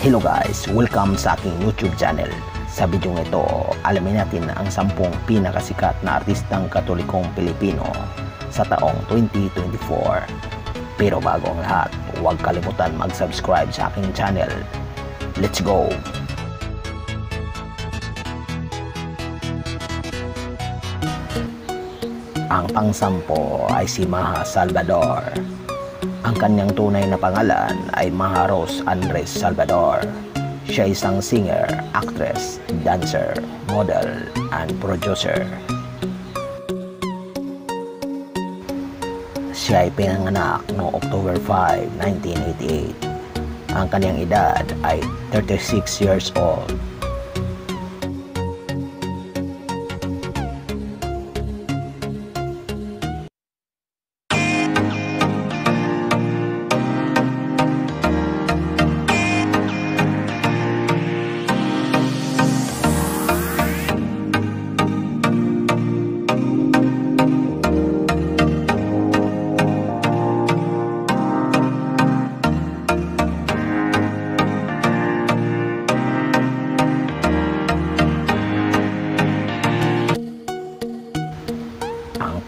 Hello guys! Welcome sa aking YouTube channel. Sa video ito, alamin natin ang 10 pinakasikat na artistang Katolikong Pilipino sa taong 2024. Pero bago ang lahat, huwag kalimutan mag-subscribe sa aking channel. Let's go! Ang pang-10 ay si Maha Salvador. Ang kanyang tunay na pangalan ay Maha Rose Andres Salvador. Siya ay isang singer, actress, dancer, model, and producer. Siya ay pinanganak noong October 5, 1988. Ang kanyang edad ay 36 years old.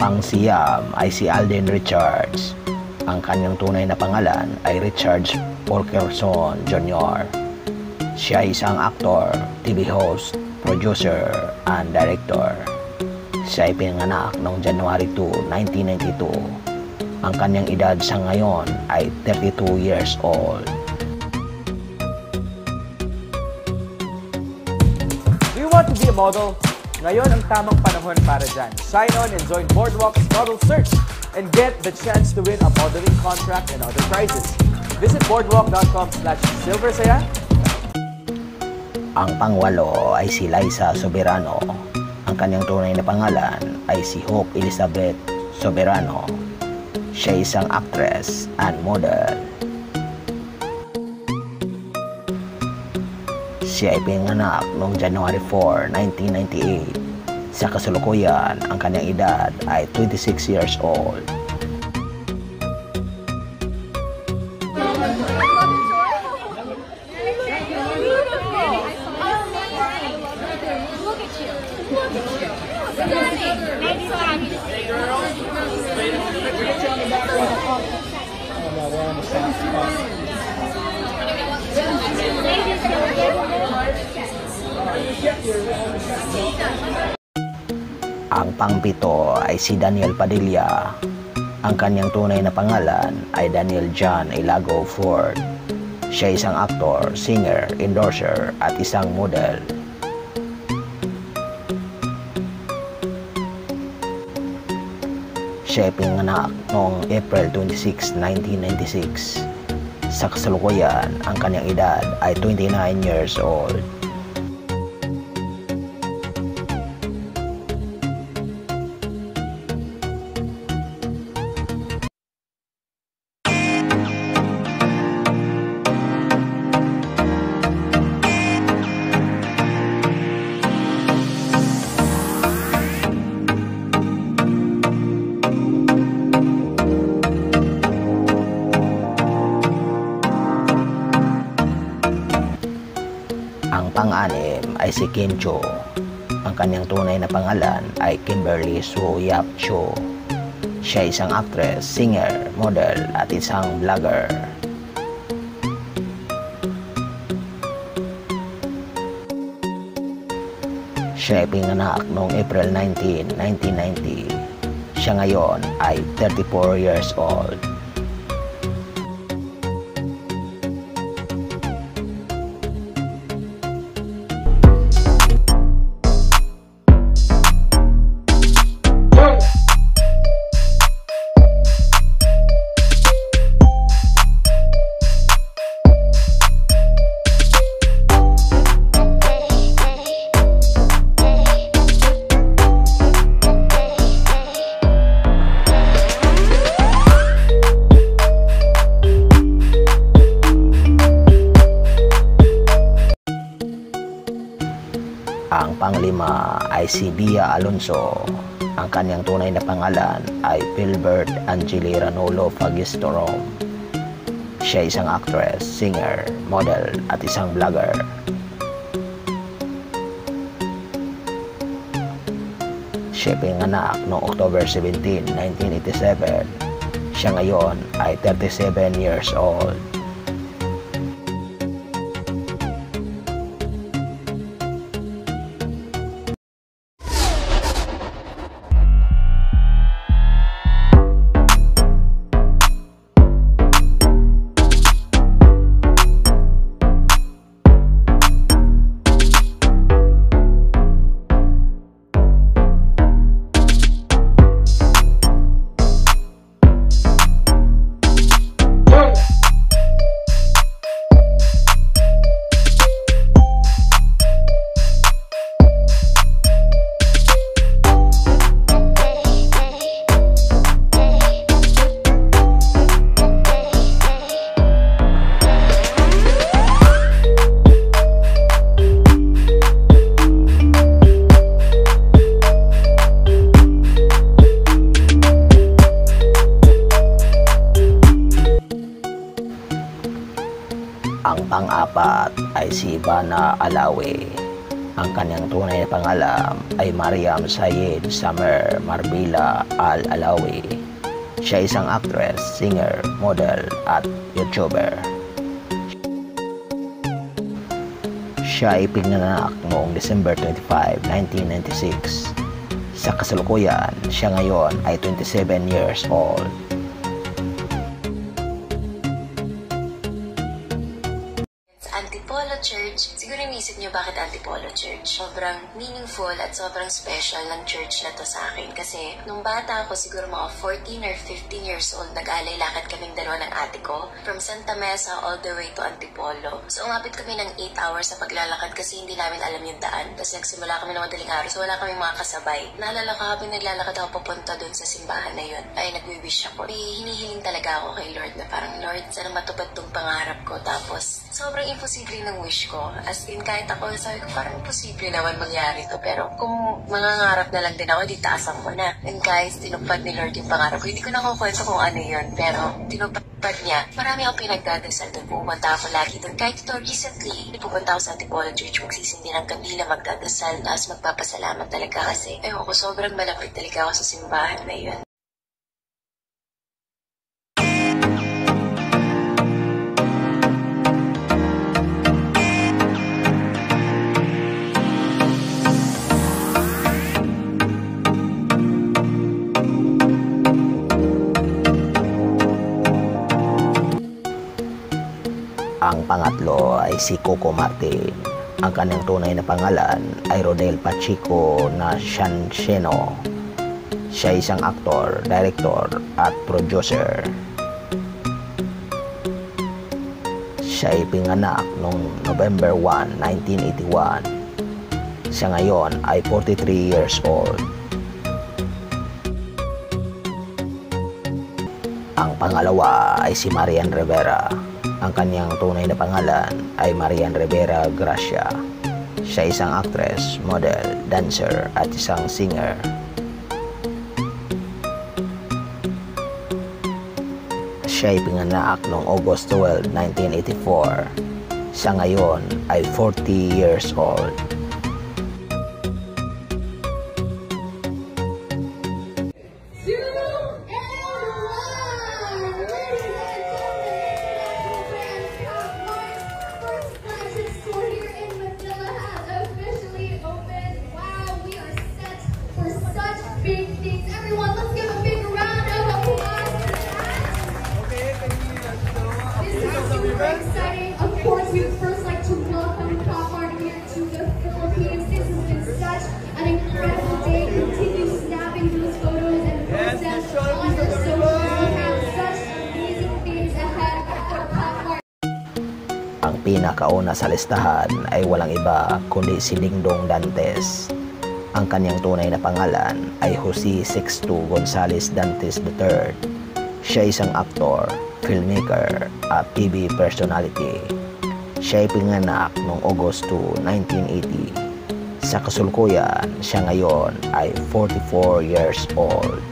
Pang-siyam ay si Alden Richards. Ang kanyang tunay na pangalan ay Richards Fulkerson Jr. Siya ay isang aktor, TV host, producer, and director. Siya ay pinanganak noong January 2, 1992. Ang kanyang edad sa ngayon ay 32 years old. Do you want to be a model? Ngayon ang tamang panahon para dyan. Sign on and join Boardwalk's Model Search and get the chance to win a modeling contract and other prizes. Visit boardwalk.com/silversaya. Ang pang-8 ay si Liza Soberano. Ang kanyang tunay na pangalan ay si Hope Elizabeth Soberano. Siya ay isang actress and model. Siya ay pinanganak noong January 4, 1998. Sa kasalukuyan, ang kanyang edad ay 26 years old. Ang pang-7 ay si Daniel Padilla. Ang kanyang tunay na pangalan ay Daniel John Ilago Ford. Siya ay isang aktor, singer, endorser, at isang model. Siya ay pinanganak noong April 26, 1996. Sa kasalukuyan, ang kanyang edad ay 29 years old. Ang pang-6 ay si Kim Cho. Ang kanyang tunay na pangalan ay Kimberly Soo Yap Cho. Siya ay isang actress, singer, model, at isang vlogger. Siya ay pinanganak noong April 19, 1990. Siya ngayon ay 34 years old. Ang pang-5 ay si Bia Alonso. Ang kanyang tunay na pangalan ay Philbert Angeli Ranolo Fagistorom. Siya isang actress, singer, model at isang vlogger. Siya pinanganak noong October 17, 1987. Siya ngayon ay 37 years old. Ang pang-apat ay si Ivana Alawi. Ang kanyang tunay na pangalan ay Mariam Sayed Samer Marbila Al-Alawi. Siya isang actress, singer, model at YouTuber. Siya ay pinanganak noong December 25, 1996. Sa kasalukuyan, siya ngayon ay 27 years old. Antipolo Church. Siguro iniisip niyo bakit Antipolo Church. Sobrang meaningful at sobrang special ng church na to sa akin. Kasi nung bata ako, siguro mga 14 or 15 years old, nag-alay lakad kaming dalawa ng ate ko. From Santa Mesa all the way to Antipolo. So umabot kami ng 8 hours sa paglalakad kasi hindi namin alam yung daan. Tapos nagsimula kami ng madaling araw, so wala kaming mga kasabay. Naalala ko habang naglalakad ako papunta doon sa simbahan na yun, ay nagwi-wish ako. Hinihiling talaga ako kay Lord na parang, Lord, sana matupad tong pangarap ko. Tapos sobrang imposible ng wish ko. As in, kahit ako, sabi ko, parang imposible naman mangyari to. Pero kung mangangarap na lang din ako, di taasan mo na. And guys, tinupad ni Lord yung pangarap ko. Hindi ko nakukwento kung ano yun. Pero tinupad niya. Marami akong pinagdadasal doon. Pupunta ako lagi doon. Kahit ito recently, pupunta ako sa Antipolo Church. Magsisindi ng kandila, magdadasal. Tapos magpapasalamat talaga kasi, ewan ko, sobrang malapit talaga ako sa simbahan na yun. Ang pangatlo ay si Coco Martin. Ang kanyang tunay na pangalan ay Rodel Pachico Nasciano. Siya isang aktor, director at producer. Siya ay pinganak noong November 1, 1981. Siya ngayon ay 43 years old. Ang pangalawa ay si Marian Rivera. Ang kanyang tunay na pangalan ay Marian Rivera Gracia. Siya isang actress, model, dancer at isang singer. Siya ay pinganak noong August 12, 1984. Siya ngayon ay 40 years old. Big things. Everyone, let's give a big round of applause for that. This is super exciting. Of course, we would first like to welcome Pop Art here to the Philippines. This has been such an incredible day. Continue snapping those photos and post them on your socials. We have such amazing things ahead for Pop Art. Ang pinakauna sa listahan ay walang iba kundi si Dingdong Dantes. Ang kanyang tunay na pangalan ay Jose Sixto Gonzales Dantes III. Siya isang aktor, filmmaker at TV personality. Siya ay pinganak noong August 2, 1980. Sa kasalukuyan, siya ngayon ay 44 years old.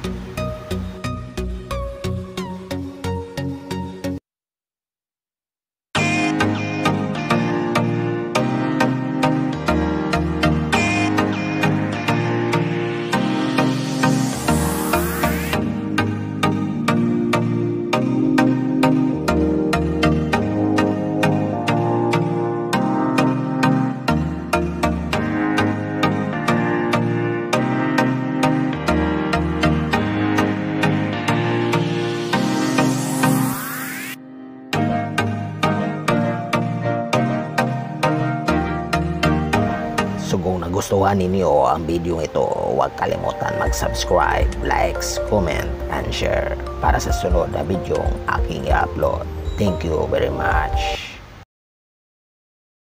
Kung nagustuhan ninyo ang video ito, huwag kalimutan mag-subscribe, likes, comment, and share para sa sunod na video aking i-upload. Thank you very much.